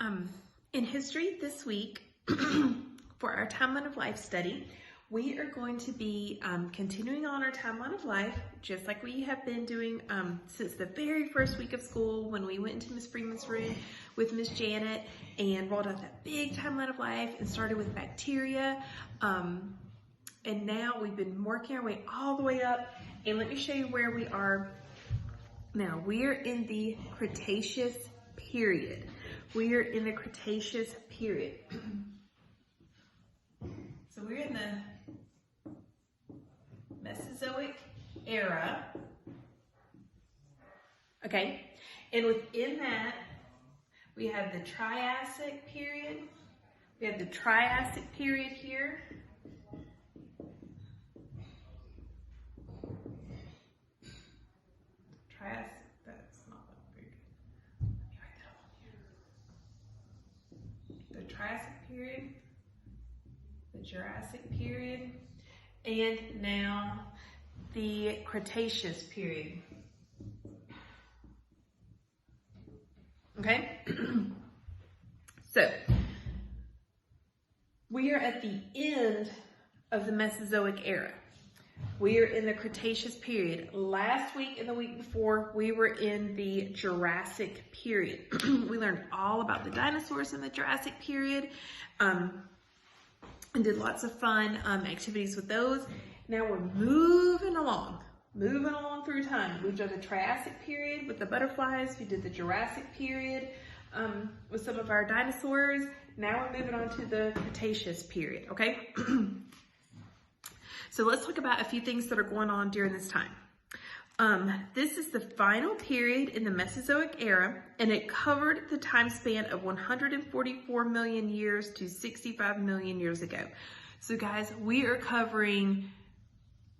In history this week, for our timeline of life study, we are going to be continuing on our timeline of life, just like we have been doing since the very first week of school when we went into Miss Freeman's room with Miss Janet and rolled out that big timeline of life and started with bacteria. And now we've been working our way all the way up. And let me show you where we are now. We are in the Cretaceous Period. We are in the Cretaceous Period. So we're in the Mesozoic era. Okay, and within that, we have the Triassic period. We have the Triassic period here. Triassic, that's not very good. Let me write that on here. The Triassic period, the Jurassic period, and now the Cretaceous period. Okay? So, we are at the end of the Mesozoic era. We are in the Cretaceous period. Last week and the week before, we were in the Jurassic period. We learned all about the dinosaurs in the Jurassic period and did lots of fun activities with those. Now we're moving along through time. We've done the Triassic period with the butterflies. We did the Jurassic period with some of our dinosaurs. Now we're moving on to the Cretaceous period, okay? So let's talk about a few things that are going on during this time. This is the final period in the Mesozoic era, and it covered the time span of 144 million years to 65 million years ago. So guys, we are covering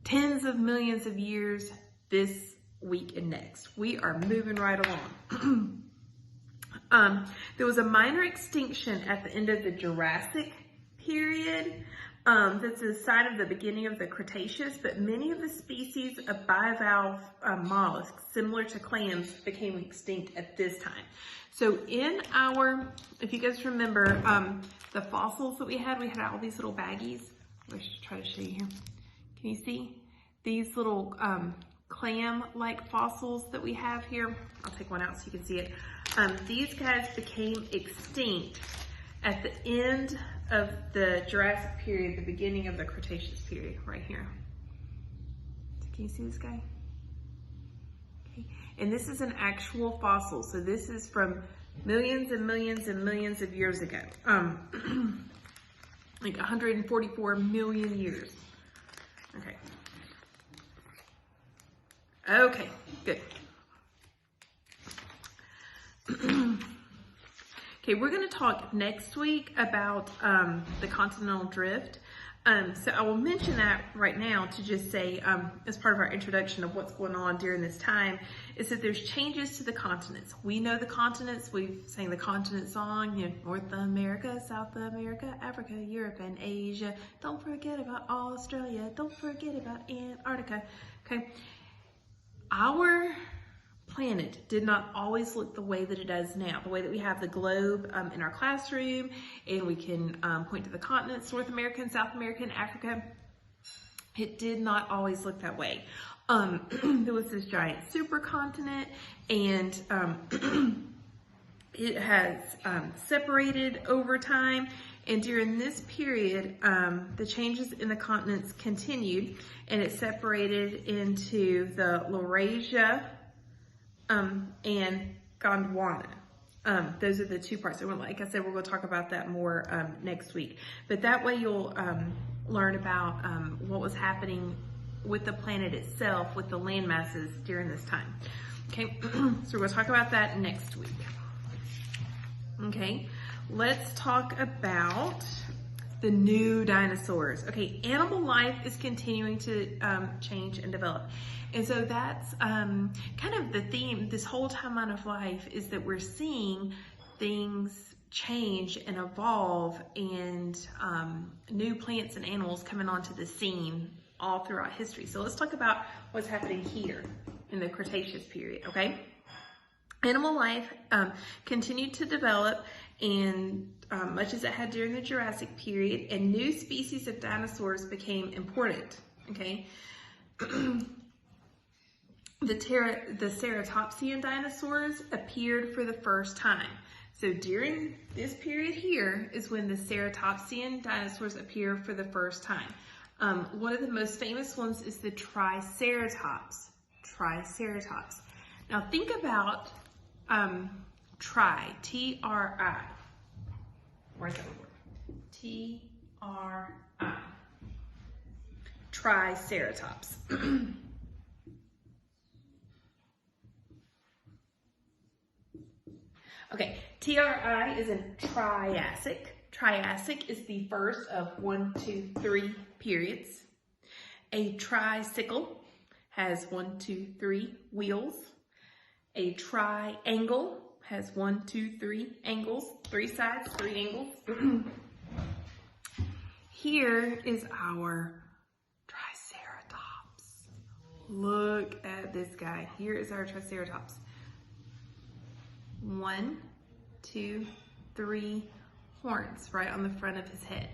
tens of millions of years this week and next. We are moving right along. There was a minor extinction at the end of the Jurassic period. That's a sign of the beginning of the Cretaceous, but many of the species of bivalve mollusks, similar to clams, became extinct at this time. So in our, if you guys remember, the fossils that we had all these little baggies. I should try to show you here. Can you see these little clam-like fossils that we have here? I'll take one out so you can see it. These guys became extinct at the end of the Jurassic period, the beginning of the Cretaceous period, right here. Can you see this guy? Okay. And this is an actual fossil. So this is from millions and millions and millions of years ago. Like 144 million years. Okay. Okay, good. Okay, we're going to talk next week about the continental drift. So I will mention that right now to just say, as part of our introduction of what's going on during this time, is that there's changes to the continents. We know the continents. We've sang the continent song, you know, North America, South America, Africa, Europe, and Asia. Don't forget about Australia. Don't forget about Antarctica. Okay. Our planet did not always look the way that it does now. The way that we have the globe in our classroom, and we can point to the continents, North America and South America and Africa. It did not always look that way. There was this giant supercontinent, and it has separated over time. And during this period, the changes in the continents continued, and it separated into the Laurasia and Gondwana. Those are the two parts. So like I said, we're going to talk about that more next week. But that way you'll learn about what was happening with the planet itself, with the land masses during this time. Okay, so we're going to talk about that next week. Okay, let's talk about the new dinosaurs. Okay, animal life is continuing to change and develop. And so that's kind of the theme this whole timeline of life, is that we're seeing things change and evolve, and new plants and animals coming onto the scene all throughout history. So let's talk about what's happening here in the Cretaceous period, okay? Animal life continued to develop, and much as it had during the Jurassic period, and new species of dinosaurs became important, okay? The Ceratopsian dinosaurs appeared for the first time. So during this period here is when the Ceratopsian dinosaurs appear for the first time. One of the most famous ones is the Triceratops. Triceratops. Now think about T-R-I. Where's that word? T-R-I. Triceratops. Okay, TRI is in Triassic. Triassic is the first of 1, 2, 3 periods. A tricycle has 1, 2, 3 wheels. A triangle has 1, 2, 3 angles, 3 sides, 3 angles. Here is our Triceratops. Look at this guy. Here is our Triceratops. 1, 2, 3 horns right on the front of his head.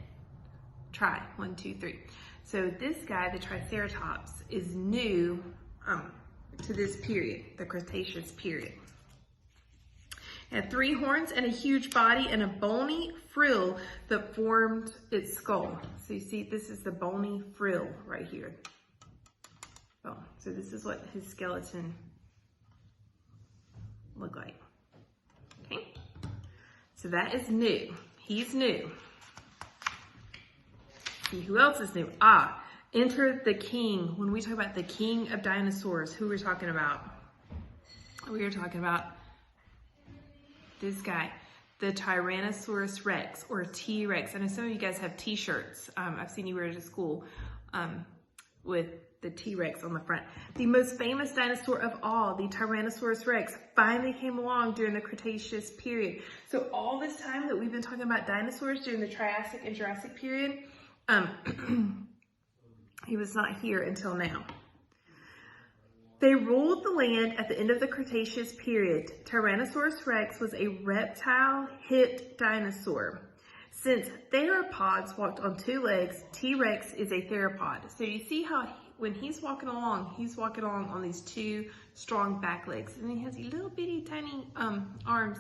1, 2, 3. So this guy, the Triceratops, is new to this period, the Cretaceous period. It had 3 horns and a huge body and a bony frill that formed its skull. So you see, this is the bony frill right here. Oh, so this is what his skeleton looked like. Okay, so that is new. He's new. See who else is new? Enter the king. When we talk about the king of dinosaurs, who we're talking about? We are talking about this guy, the Tyrannosaurus Rex, or T-Rex. I know some of you guys have t-shirts. I've seen you wear it to school with the T-Rex on the front. The most famous dinosaur of all, the Tyrannosaurus Rex, finally came along during the Cretaceous period. So all this time that we've been talking about dinosaurs during the Triassic and Jurassic period, he was not here until now. They ruled the land at the end of the Cretaceous period. Tyrannosaurus Rex was a reptile-hipped dinosaur. Since theropods walked on 2 legs, T-Rex is a theropod. So you see how when he's walking along on these 2 strong back legs, and he has these little bitty tiny arms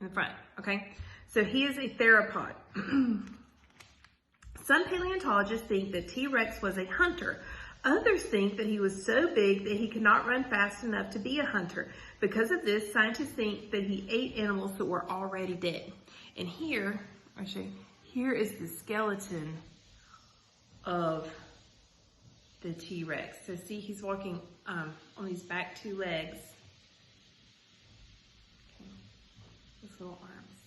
in the front, okay? So he is a theropod. Some paleontologists think that T-Rex was a hunter. Others think that he was so big that he could not run fast enough to be a hunter. Because of this, scientists think that he ate animals that were already dead. And here, I'll show you, here is the skeleton of the T-Rex. So see, he's walking on these back 2 legs. Okay. His little arms.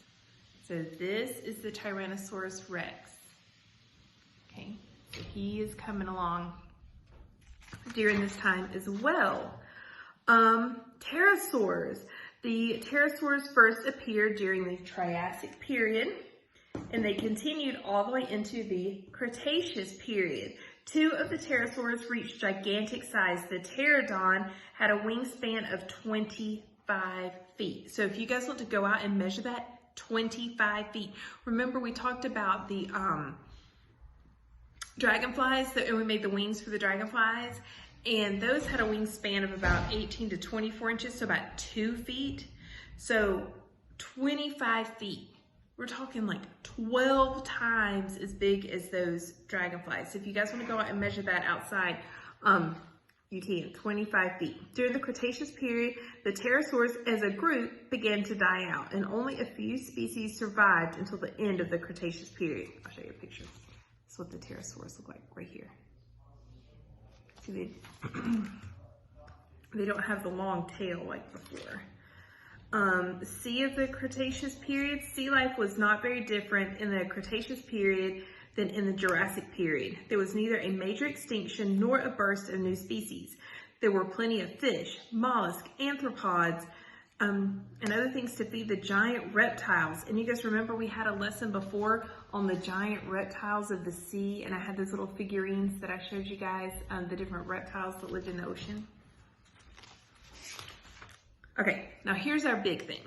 So this is the Tyrannosaurus Rex. Okay, so he is coming along during this time as well. Pterosaurs. The pterosaurs first appeared during the Triassic period, and they continued all the way into the Cretaceous period. 2 of the pterosaurs reached gigantic size. The pterodon had a wingspan of 25 feet. So if you guys want to go out and measure that, 25 feet. Remember we talked about the dragonflies, and we made the wings for the dragonflies, and those had a wingspan of about 18 to 24 inches, so about 2 feet. So 25 feet. We're talking like 12 times as big as those dragonflies. So if you guys want to go out and measure that outside, you can, 25 feet. During the Cretaceous period, the pterosaurs as a group began to die out, and only a few species survived until the end of the Cretaceous period. I'll show you a picture. This is what the pterosaurs look like right here. See, they don't have the long tail like before. Sea of the Cretaceous period. Sea life was not very different in the Cretaceous period than in the Jurassic period. There was neither a major extinction nor a burst of new species. There were plenty of fish, mollusks, arthropods, and other things to feed the giant reptiles. And you guys remember we had a lesson before on the giant reptiles of the sea, and I had those little figurines that I showed you guys, the different reptiles that lived in the ocean. Okay, now here's our big thing.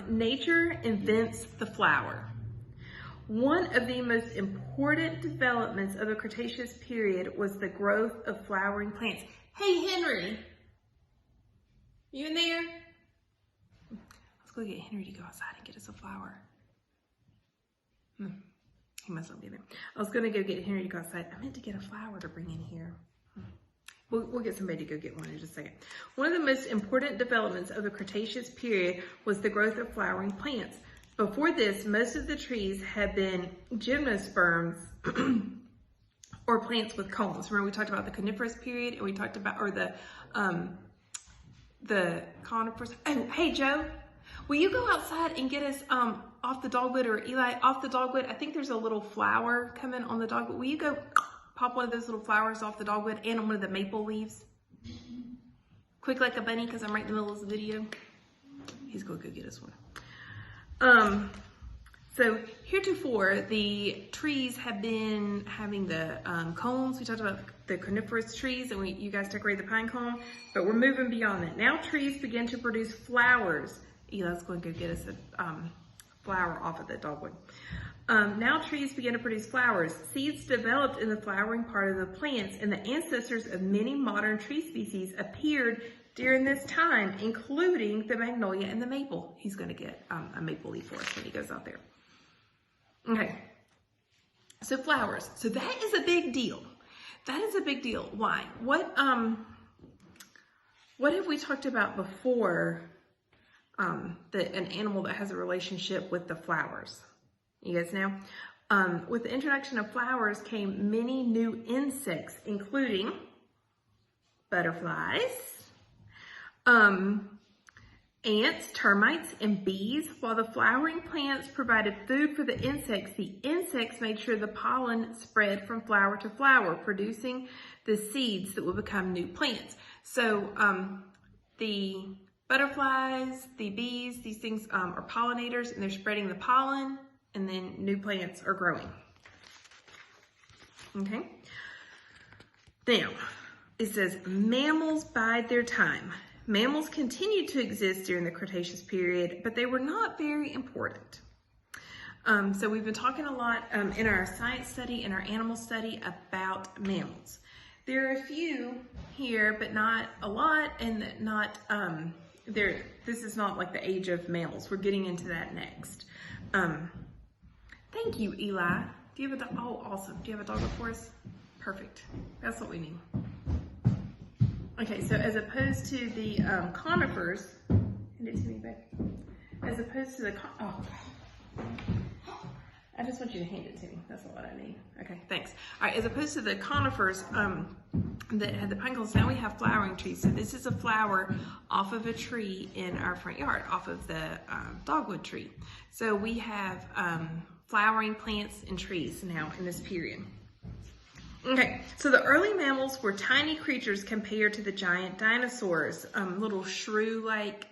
Nature invents the flower. One of the most important developments of the Cretaceous period was the growth of flowering plants. Hey, Henry, you in there? Let's go get Henry to go outside and get us a flower. He must not be there. I was gonna go get Henry to go outside. I meant to get a flower to bring in here. We'll get somebody to go get one in just a second. One of the most important developments of the Cretaceous period was the growth of flowering plants. Before this, most of the trees had been gymnosperms or plants with cones. Remember we talked about the coniferous period and we talked about, or the coniferous. Oh, hey Joe, will you go outside and get us off the dogwood, or Eli, off the dogwood? I think there's a little flower coming on the dogwood. Will you go pop one of those little flowers off the dogwood and on one of the maple leaves? Quick like a bunny, because I'm right in the middle of the video. He's going to go get us one. So heretofore, the trees have been having the cones. We talked about the coniferous trees, and you guys decorated the pine cone, but we're moving beyond that. Now trees begin to produce flowers. Eli's going to go get us a flower off of the dogwood. Now trees begin to produce flowers. Seeds developed in the flowering part of the plants, and the ancestors of many modern tree species appeared during this time, including the magnolia and the maple. He's going to get a maple leaf for us when he goes out there. Okay, so flowers. So that is a big deal. That is a big deal. Why? What have we talked about before? An animal that has a relationship with the flowers. You guys know? With the introduction of flowers came many new insects, including butterflies, ants, termites, and bees. While the flowering plants provided food for the insects made sure the pollen spread from flower to flower, producing the seeds that will become new plants. So the butterflies, the bees, these things are pollinators, and they're spreading the pollen, and then new plants are growing. Okay? Now, it says mammals bide their time. Mammals continued to exist during the Cretaceous period, but they were not very important. So we've been talking a lot in our science study and our animal study about mammals. There are a few here, but not a lot, and not this is not like the age of mammals. We're getting into that next. Thank you, Eli. Do you have a dog? Oh, awesome. Do you have a dog for us? Perfect. That's what we need. Okay, so as opposed to the conifers, hand it to me, babe. As opposed to the I just want you to hand it to me. That's all I need. Okay, thanks. All right, as opposed to the conifers that had the pine cones, now we have flowering trees. So this is a flower off of a tree in our front yard, off of the dogwood tree. So we have flowering plants and trees now in this period. Okay, so the early mammals were tiny creatures compared to the giant dinosaurs, little shrew-like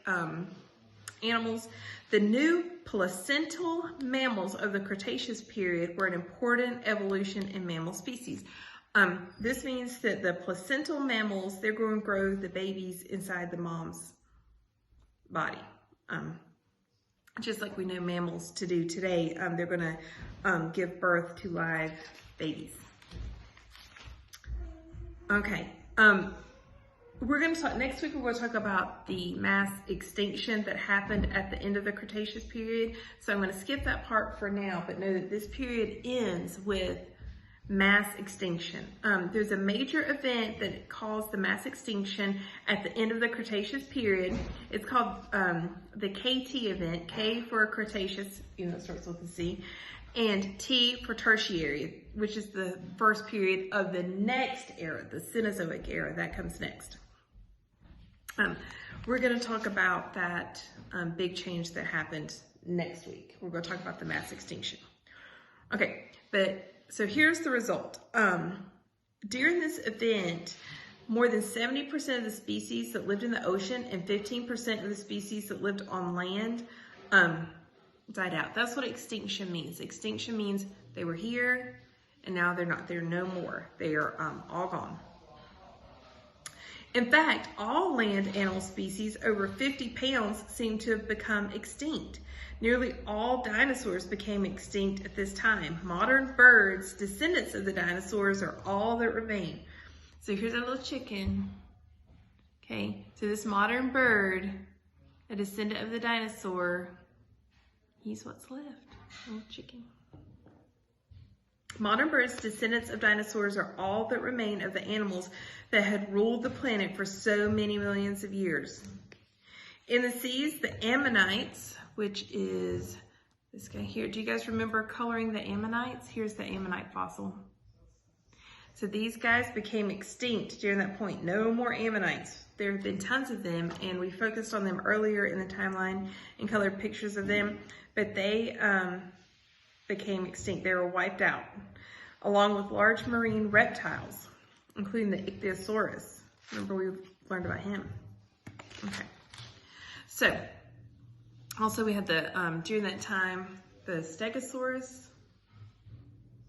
animals. The new placental mammals of the Cretaceous period were an important evolution in mammal species. This means that the placental mammals, they're going to grow the babies inside the mom's body. Just like we know mammals to do today, they're going to give birth to live babies. Okay, we're going to talk, next week we're going to talk about the mass extinction that happened at the end of the Cretaceous period. So I'm going to skip that part for now, but know that this period ends with mass extinction. There's a major event that caused the mass extinction at the end of the Cretaceous period. It's called the KT event, K for Cretaceous, it starts with a C, and T for Tertiary, which is the first period of the next era, the Cenozoic era. That comes next. We're going to talk about that big change that happened next week. We're going to talk about the mass extinction. Okay, but so here's the result. During this event, more than 70% of the species that lived in the ocean and 15% of the species that lived on land died out. That's what extinction means. Extinction means they were here and now they're not. They're no more. They are all gone. In fact, all land animal species over 50 pounds seem to have become extinct. Nearly all dinosaurs became extinct at this time. Modern birds, descendants of the dinosaurs, are all that remain. So here's our little chicken. Okay, so this modern bird, a descendant of the dinosaur, he's what's left, little chicken. Modern birds, descendants of dinosaurs, are all that remain of the animals that had ruled the planet for so many millions of years. In the seas, the ammonites, which is this guy here. Do you guys remember coloring the ammonites? Here's the ammonite fossil. So these guys became extinct during that point. No more ammonites. There have been tons of them, and we focused on them earlier in the timeline and colored pictures of them, but they became extinct. They were wiped out, along with large marine reptiles, including the ichthyosaurus. Remember, we learned about him. Okay. So, also we had the, during that time, the stegosaurus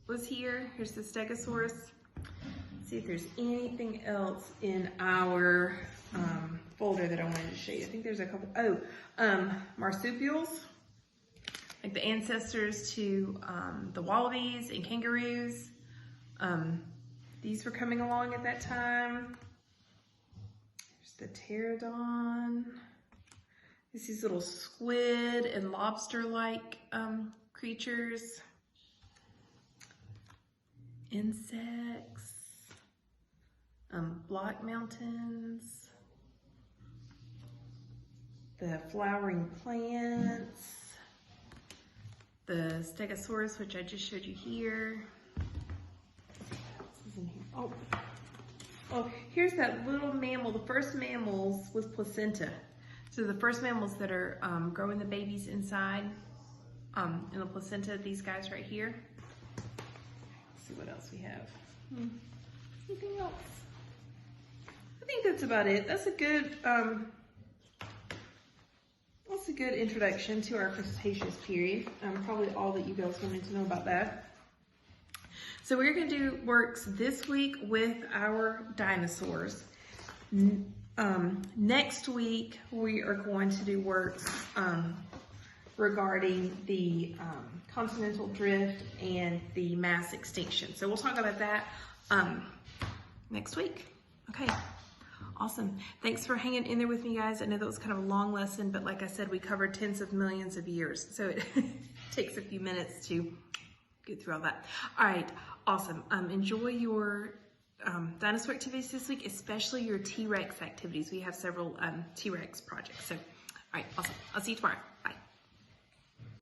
was here. Here's the stegosaurus. Let's see if there's anything else in our folder that I wanted to show you. I think there's a couple, marsupials, like the ancestors to the wallabies and kangaroos. These were coming along at that time. There's the pterodon. These little squid and lobster-like creatures. Insects. Block mountains. The flowering plants. The stegosaurus, which I just showed you here. This is in here. Oh, here's that little mammal, the first mammals with placenta. So the first mammals that are growing the babies inside in the placenta, these guys right here. Let's see what else we have. Anything else? I think that's about it. That's a good introduction to our Cretaceous period. Probably all that you guys wanted to know about that. So we're going to do works this week with our dinosaurs. Next week, we are going to do works regarding the continental drift and the mass extinction. So we'll talk about that next week. Okay, awesome. Thanks for hanging in there with me, guys. I know that was kind of a long lesson, but like I said, we covered tens of millions of years. So it takes a few minutes to get through all that. All right, awesome. Enjoy your dinosaur activities this week, especially your T-Rex activities. We have several T-Rex projects. So, all right, awesome. I'll see you tomorrow.